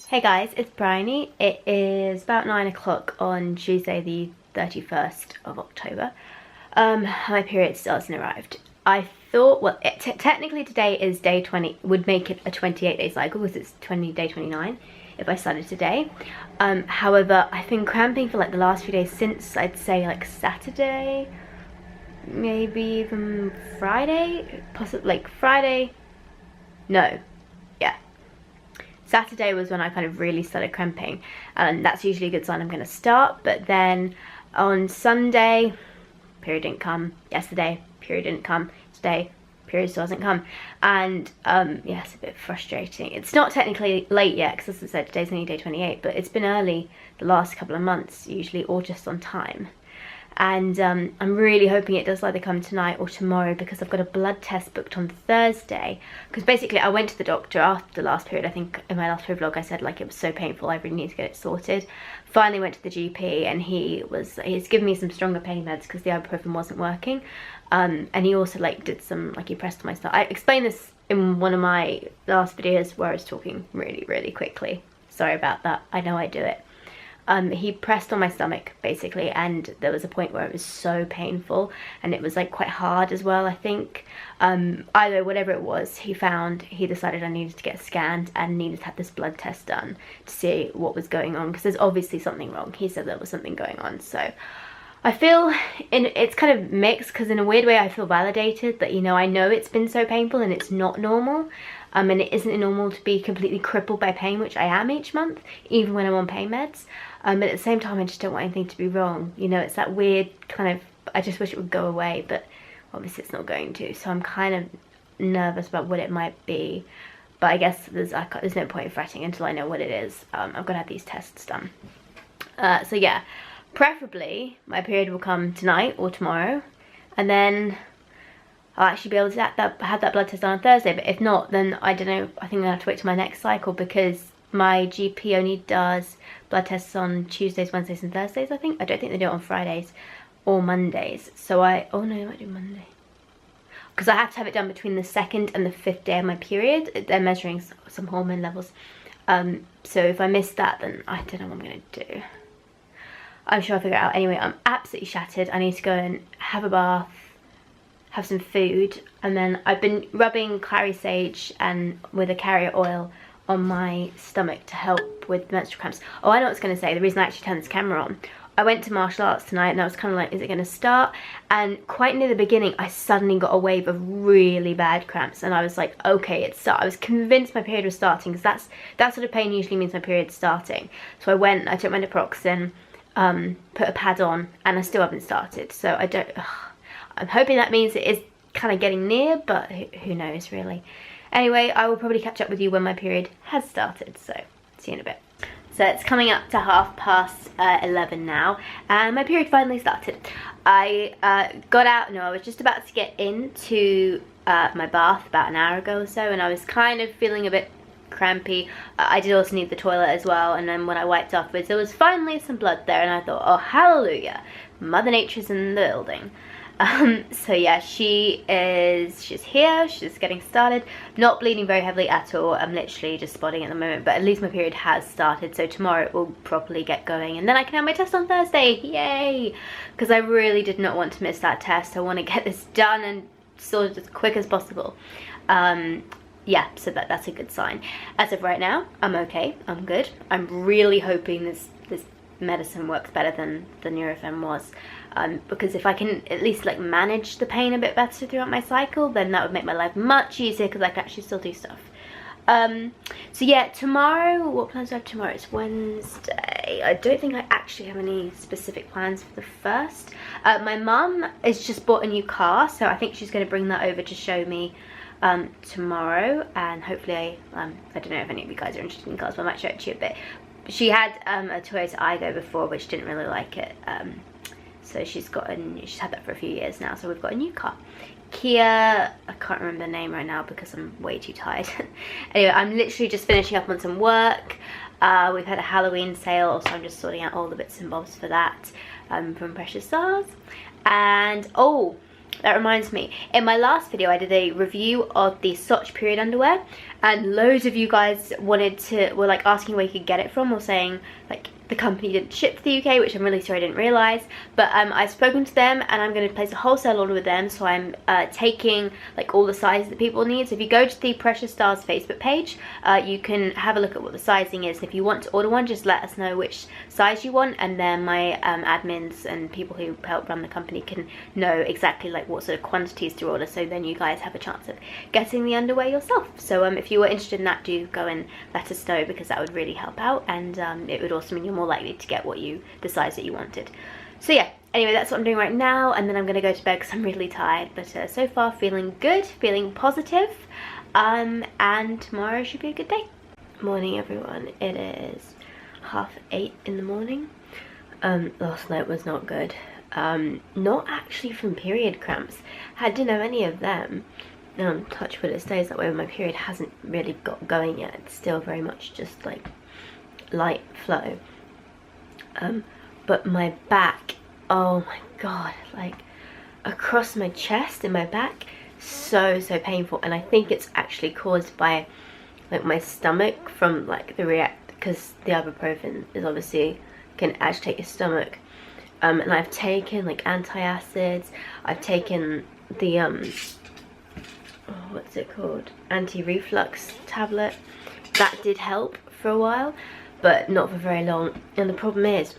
Hey guys, it's Bryony. It is about 9 o'clock on Tuesday the 31st of October. My period still hasn't arrived. I thought, well, technically today is day 20, would make it a 28-day cycle because it's day 29 if I started today. However, I've been cramping for like the last few days since I'd say like Saturday, maybe even Friday, possibly like Friday, no, yeah. Saturday was when I kind of really started cramping, and that's usually a good sign I'm going to start. But then on Sunday, period didn't come. Yesterday, period didn't come. Today, period still hasn't come. And yeah, it's a bit frustrating. It's not technically late yet, because as I said, today's only day 28, but it's been early the last couple of months usually, or just on time. And I'm really hoping it does either come tonight or tomorrow, because I've got a blood test booked on Thursday. Because basically I went to the doctor after the last period. I think in my last period vlog I said like it was so painful I really need to get it sorted. Finally went to the GP, and he's given me some stronger pain meds because the ibuprofen wasn't working. And he also like did some, like he pressed on my stomach. I explained this in one of my last videos where I was talking really quickly. Sorry about that, I know I do it. He pressed on my stomach basically, and there was a point where it was so painful, and it was like quite hard as well, I think. Either whatever it was, he decided I needed to get scanned and needed to have this blood test done to see what was going on, because there's obviously something wrong. He said there was something going on, so I feel it's kind of mixed, because in a weird way I feel validated that, you know, I know it's been so painful and it's not normal. And it isn't normal to be completely crippled by pain, which I am each month, even when I'm on pain meds. But at the same time, I just don't want anything to be wrong. You know, it's that weird kind of, I just wish it would go away, but obviously it's not going to. So I'm kind of nervous about what it might be. But I guess there's no point in fretting until I know what it is. I've got to have these tests done. So yeah, preferably my period will come tonight or tomorrow. And then I'll actually be able to have that blood test done on Thursday. But if not, then I don't know, I think I'll have to wait till my next cycle, because my GP only does blood tests on Tuesdays, Wednesdays and Thursdays, I think. I don't think they do it on Fridays or Mondays. So oh no, they might do Monday. Because I have to have it done between the 2nd and the 5th day of my period. They're measuring some hormone levels. So if I miss that, then I don't know what I'm going to do. I'm sure I'll figure it out. Anyway, I'm absolutely shattered. I need to go and have a bath, have some food, and then I've been rubbing clary sage and with a carrier oil on my stomach to help with menstrual cramps. Oh, I know what I was going to say. The reason I actually turned this camera on, I went to martial arts tonight, and I was kind of like, is it going to start? And quite near the beginning, I suddenly got a wave of really bad cramps, and I was like, okay, it's start. I was convinced my period was starting, because that sort of pain usually means my period's starting. So I went, I took my naproxen, put a pad on, and I still haven't started. So I'm hoping that means it is kind of getting near, but who knows really. Anyway, I will probably catch up with you when my period has started, so see you in a bit. So it's coming up to 11:30 now, and my period finally started. I I was just about to get into my bath about an hour ago or so, and I was kind of feeling a bit crampy. I did also need the toilet as well, and then when I wiped afterwards, there was finally some blood there, and I thought, oh hallelujah, Mother Nature's in the building. So yeah, she's here, she's getting started. Not bleeding very heavily at all. I'm literally just spotting at the moment, but at least my period has started, so tomorrow it will properly get going, and then I can have my test on Thursday. Yay! Because I really did not want to miss that test. I want to get this done and sorted as quick as possible. Yeah, so that's a good sign. As of right now, I'm okay, I'm good. I'm really hoping this medicine works better than the Nurofen was, because if I can at least like manage the pain a bit better throughout my cycle, then that would make my life much easier, because I can actually still do stuff. So yeah, tomorrow, what plans do I have tomorrow? It's Wednesday. I don't think I actually have any specific plans for the first. My mum has just bought a new car, so I think she's going to bring that over to show me tomorrow, and hopefully I don't know if any of you guys are interested in cars, but I might show it to you a bit. She had a Toyota Aygo before, but she didn't really like it, so she's had that for a few years now, so we've got a new car. Kia, I can't remember the name right now because I'm way too tired. Anyway, I'm literally just finishing up on some work. We've had a Halloween sale, so I'm just sorting out all the bits and bobs for that, from Precious Stars. And oh, that reminds me, in my last video I did a review of the Swatch period underwear, and loads of you guys were like asking where you could get it from, or saying like the company didn't ship to the UK, which I'm really sorry I didn't realise. But I've spoken to them and I'm going to place a wholesale order with them, so I'm taking like all the sizes that people need. So if you go to the Precious Stars Facebook page, you can have a look at what the sizing is. If you want to order one, just let us know which size you want, and then my admins and people who help run the company can know exactly like what sort of quantities to order, so then you guys have a chance of getting the underwear yourself. So if you were interested in that, do go and let us know, because that would really help out, and it would also mean you're more likely to get the size that you wanted. So yeah, anyway, that's what I'm doing right now, and then I'm gonna go to bed because I'm really tired, but so far feeling good, feeling positive, and tomorrow should be a good day. Morning everyone, it is 8:30 in the morning. Last night was not good. Not actually from period cramps. I didn't have any of them. Touch wood, it stays that way when my period hasn't really got going yet. It's still very much just like light flow. But my back, oh my god, like across my chest and my back, so painful. And I think it's actually caused by like my stomach from like the because the ibuprofen is obviously can agitate your stomach. And I've taken like antacids, I've taken the what's it called, anti-reflux tablet. That did help for a while, but not for very long. And the problem is,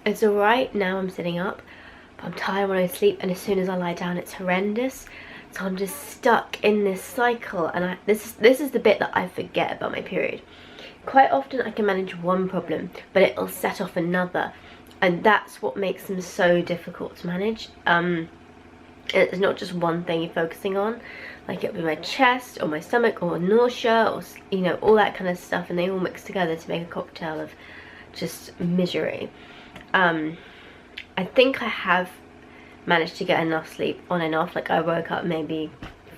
it's alright now I'm sitting up, but I'm tired when I sleep, and as soon as I lie down it's horrendous. So I'm just stuck in this cycle, and this is the bit that I forget about my period. Quite often I can manage one problem, but it'll set off another, and that's what makes them so difficult to manage. It's not just one thing you're focusing on, like it'll be my chest or my stomach or nausea or, you know, all that kind of stuff, and they all mix together to make a cocktail of just misery. I think I have managed to get enough sleep on and off. Like I woke up maybe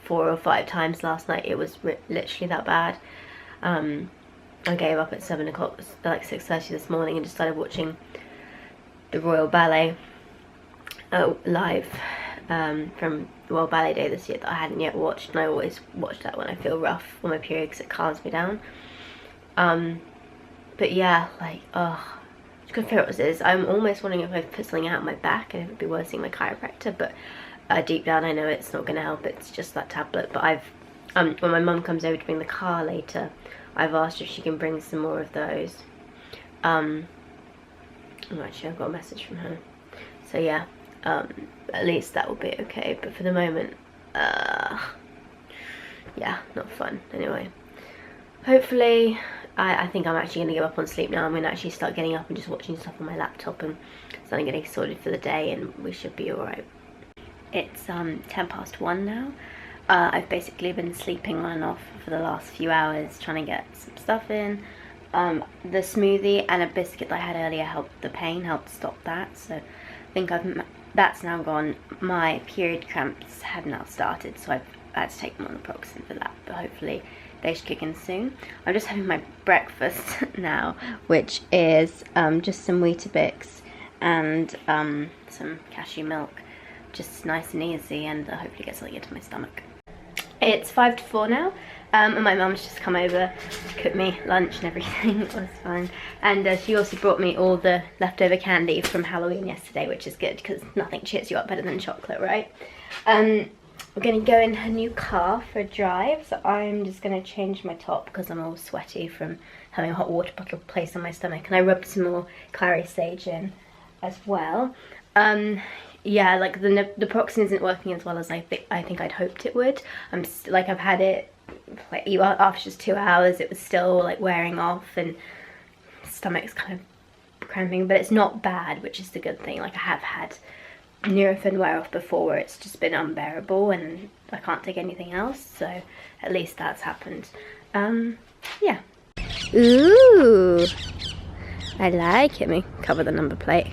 4 or 5 times last night. It was literally that bad. I gave up at 7 o'clock, like 6:30 this morning, and just started watching the Royal Ballet live from Royal Ballet Day this year that I hadn't yet watched, and I always watch that when I feel rough on my period because it calms me down. But yeah, like, oh, I couldn't figure out what this is. I'm almost wondering if I've put something out my back and it would be worth seeing my chiropractor, but deep down I know it's not going to help. It's just that tablet. But I've when my mum comes over to bring the car later, I've asked her if she can bring some more of those. Oh, actually I've got a message from her, so yeah, at least that will be okay. But for the moment, yeah, not fun. Anyway, hopefully I think I'm actually going to give up on sleep now. I'm going to actually start getting up and just watching stuff on my laptop and starting getting sorted for the day, and we should be alright. It's 1:10 now. I've basically been sleeping on and off for the last few hours, trying to get some stuff in. The smoothie and a biscuit that I had earlier helped the pain, helped stop that, so I think that's now gone. My period cramps have now started, so I've had to take naproxen for that, but hopefully they should kick in soon. I'm just having my breakfast now, which is just some Weetabix and some cashew milk, just nice and easy, and hopefully get something into my stomach. It's 5 to 4 now, and my mum's just come over to cook me lunch and everything. It was fun, and she also brought me all the leftover candy from Halloween yesterday, which is good because nothing cheers you up better than chocolate, right? We're going to go in her new car for a drive, so I'm just going to change my top because I'm all sweaty from having a hot water bottle placed on my stomach, and I rubbed some more Clary Sage in as well. Yeah, like the naproxen isn't working as well as I think I'd hoped it would. Like I've had it like after just 2 hours, it was still like wearing off, and stomach's kind of cramping, but it's not bad, which is the good thing. Like I have had Nurofen wear off before where it's just been unbearable and I can't take anything else, so at least that's happened. Yeah. Ooh, I like it. Let me cover the number plate.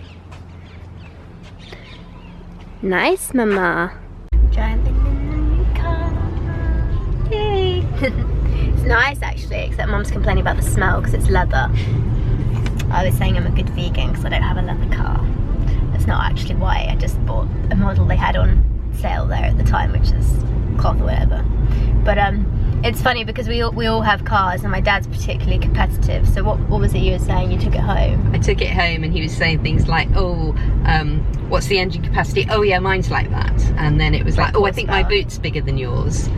Nice, mama. Driving in the new car. Yay. It's nice actually, except mum's complaining about the smell because it's leather. I was saying I'm a good vegan because I don't have a leather car. That's not actually why. I just bought a model they had on sale there at the time, which is cloth or whatever. But it's funny because we all have cars, and my dad's particularly competitive. So what was it you were saying? You took it home? I took it home, and he was saying things like, oh, what's the engine capacity? Oh yeah, mine's like that. And then it was like, oh, I think my boot's bigger than yours.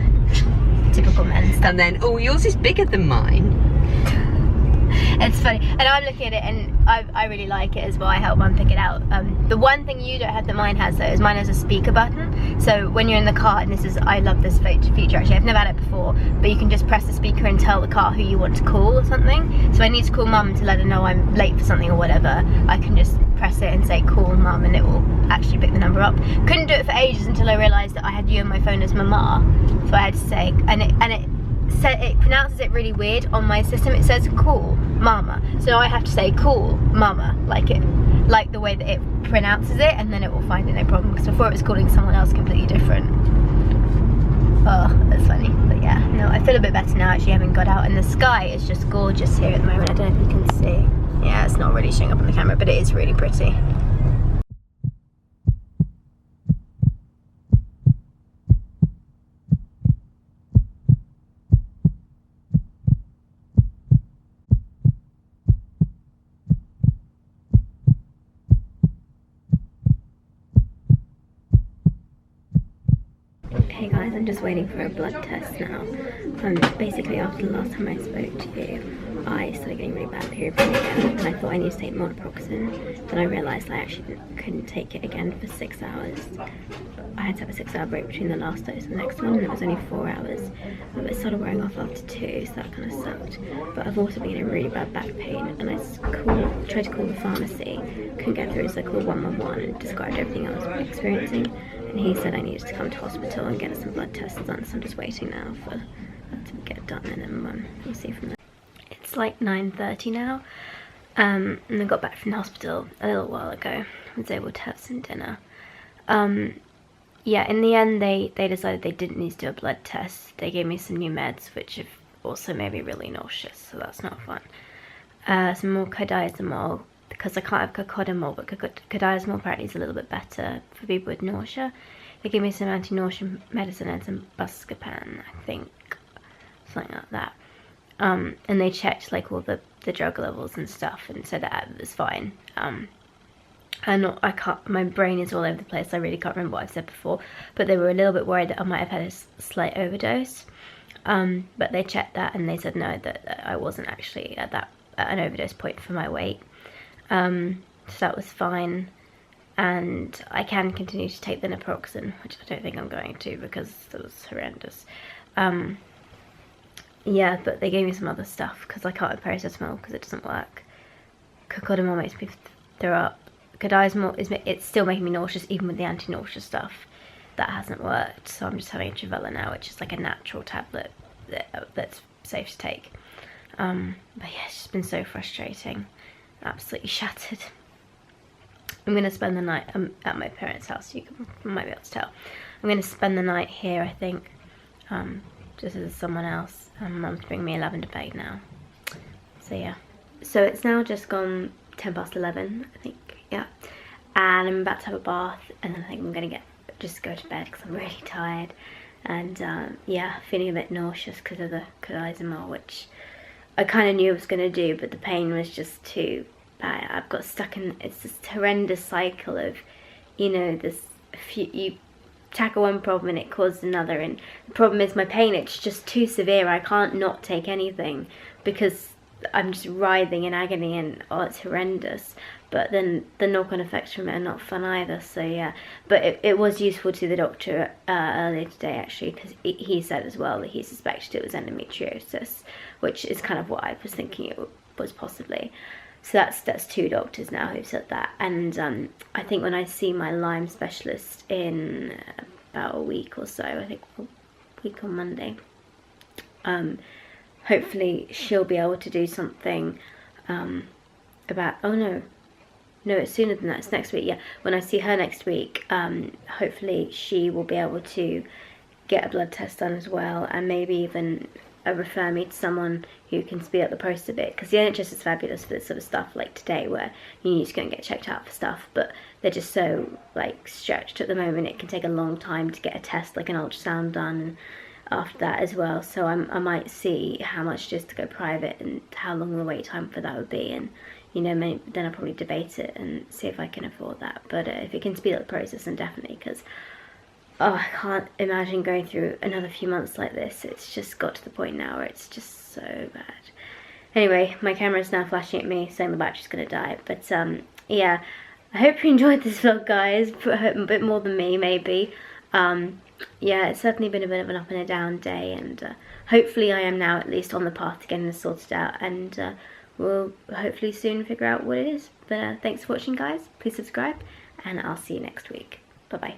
Typical men stuff. And then, oh, yours is bigger than mine. It's funny, and I'm looking at it, and I really like it as well. I help Mum pick it out. The one thing you don't have that mine has though is mine has a speaker button. So when you're in the car, and I love this feature actually, I've never had it before, but you can just press the speaker and tell the car who you want to call or something. So I need to call Mum to let her know I'm late for something or whatever. I can just press it and say call Mum, and it will actually pick the number up. Couldn't do it for ages until I realised that I had you on my phone as Mama. So I had to say, and it pronounces it really weird on my system. It says call Mama, so I have to say call Mama, like the way that it pronounces it, and then it will find it no problem, because before it was calling someone else completely different. Oh, that's funny. But yeah, no, I feel a bit better now actually, having got out, and the sky is just gorgeous here at the moment. I don't know if you can see. Yeah, it's not really showing up on the camera, but it is really pretty. Hey guys, I'm just waiting for a blood test now. Basically after the last time I spoke to you, I started getting really bad period pain again, and I thought I needed to take Monaproxen. Then I realised I actually couldn't take it again for 6 hours. I had to have a 6-hour break between the last dose and the next one, and it was only 4 hours. But it started wearing off after 2, so that kind of sucked. But I've also been getting really bad back pain, and I tried to call the pharmacy, couldn't get through, so I called 111 and described everything I was experiencing. And he said I needed to come to hospital and get some blood tests done, so I'm just waiting now for that to get done, and then we'll see from there. It's like 9:30 now, and I got back from the hospital a little while ago. I was able to have some dinner. Yeah, in the end they decided they didn't need to do a blood test. They gave me some new meds, which have also made me really nauseous, so that's not fun. Some more codiazamol, because I can't have cocodamol, but codiazamol apparently is a little bit better for people with nausea. They gave me some anti-nausea medicine and some Buscopan, I think, something like that. And they checked like all the drug levels and stuff, and said that it was fine. My brain is all over the place. I really can't remember what I've said before, but they were a little bit worried that I might have had a slight overdose. But they checked that, and they said no, that I wasn't actually at an overdose point for my weight. So that was fine, and I can continue to take the naproxen, which I don't think I'm going to because it was horrendous. Yeah, but they gave me some other stuff because I can't have paracetamol because it doesn't work. Cocodamol makes me throw up. Codiazamol it's still making me nauseous even with the anti-nausea stuff. That hasn't worked, so I'm just having a Truvela now, which is like a natural tablet that's safe to take. But yeah, it's just been so frustrating. Absolutely shattered. I'm going to spend the night at my parents' house. You might be able to tell. I'm going to spend the night here, I think, just as someone else. Mum's bringing me 11 to bed now. So yeah. So it's now just gone 10 past 11, I think. Yeah. And I'm about to have a bath, and then I think I'm going to just go to bed because I'm really tired. And yeah, feeling a bit nauseous because of the codiazamol, which I kind of knew I was going to do, but the pain was just too bad. I've got stuck in, it's this horrendous cycle of, you know, you tackle one problem and it causes another, and the problem is my pain, it's just too severe. I can't not take anything because I'm just writhing in agony, and oh, it's horrendous. But then the knock-on effects from it are not fun either, so yeah. But it was useful to the doctor earlier today actually, because he said as well that he suspected it was endometriosis, which is kind of what I was thinking it was possibly. So that's 2 doctors now who've said that, and I think when I see my Lyme specialist in about a week or so, I think a week on Monday, hopefully she'll be able to do something about, oh no, it's sooner than that, it's next week, yeah. When I see her next week, hopefully she will be able to get a blood test done as well, and maybe even refer me to someone who can speed up the process a bit, because the NHS is fabulous for this sort of stuff, like today, where you need to go and get checked out for stuff, but they're just so like stretched at the moment. It can take a long time to get a test, like an ultrasound, done, and after that as well. So I might see how much it is to go private and how long the wait time for that would be, and you know, maybe, then I'll probably debate it and see if I can afford that. But if it can speed up the process, then definitely, because I can't imagine going through another few months like this. It's just got to the point now where it's just so bad. Anyway, my camera's now flashing at me saying the battery's gonna die. But yeah, I hope you enjoyed this vlog, guys. A bit more than me, maybe. Yeah, it's certainly been a bit of an up and a down day, and hopefully I am now at least on the path to getting this sorted out, and we'll hopefully soon figure out what it is. But thanks for watching, guys. Please subscribe, and I'll see you next week. Bye bye.